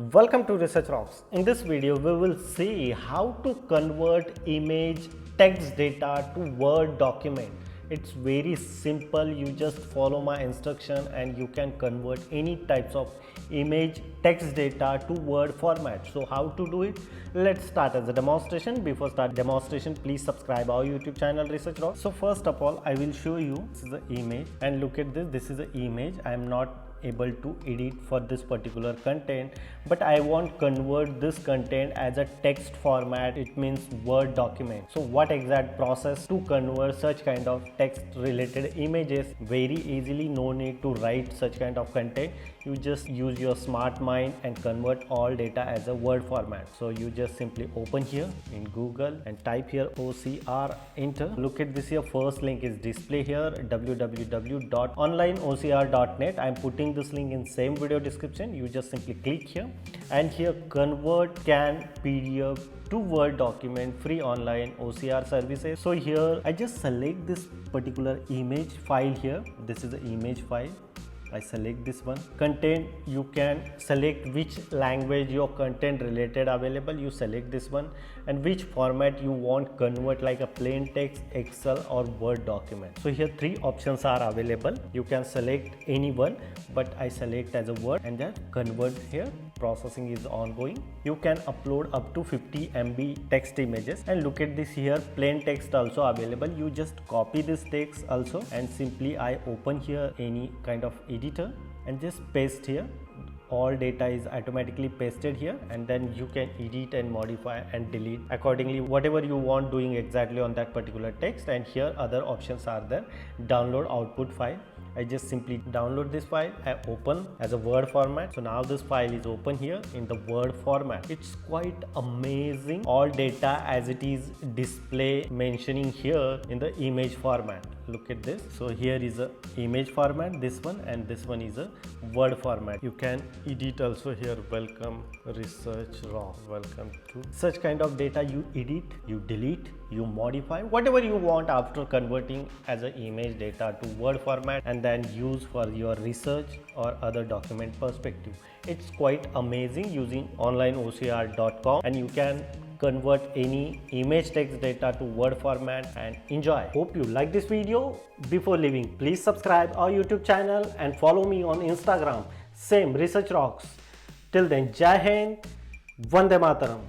Welcome to Research Rocks. In this video, we will see how to convert image text data to Word document. It's very simple. You just follow my instruction and you can convert any types of image text data to Word format. So how to do it? Let's start as a demonstration. Before start demonstration, please subscribe our YouTube channel Research Rocks. So first of all, I will show you this is the image, and look at this. This is the image. I am not able to edit for this particular content, but I want convert this content as a text format. It means Word document. So what exact process to convert such kind of text related images? Very easily, no need to write such kind of content. You just use your smart mind and convert all data as a Word format. So you just simply open here in Google and type here OCR, enter. Look at this here, first link is display here, www.onlineocr.net. I'm putting this link in same video description. You just simply click here, and here convert scan PDF to Word document, free online OCR services. So here I just select this particular image file here. This is the image file. I select this one. Content, you can select which language your content related available. You select this one, and which format you want convert, like a plain text, Excel or Word document. So here three options are available. You can select any one, but I select as a Word and then convert here. Processing is ongoing. You can upload up to 50 MB text images, and look at this here, plain text also available. You just copy this text also, and simply I open here any kind of editor and just paste here. All data is automatically pasted here, and then you can edit and modify and delete accordingly, whatever you want doing exactly on that particular text. And here other options are there. Download output file. I just simply download this file. I open as a Word format. So now this file is open here in the Word format. It's quite amazing. All data as it is display mentioning here in the image format. Look at this. So here is a image format, this one, and this one is a Word format. You can edit also here. Welcome Research Raw. Welcome to such kind of data. You edit, you delete, you modify, whatever you want after converting as an image data to Word format, and then use for your research or other document perspective. It's quite amazing using onlineocr.com, and you can convert any image text data to Word format and enjoy. Hope you like this video. Before leaving, please subscribe our YouTube channel and follow me on Instagram. Same Research Rocks. Till then, Jai Hind, Vande Mataram.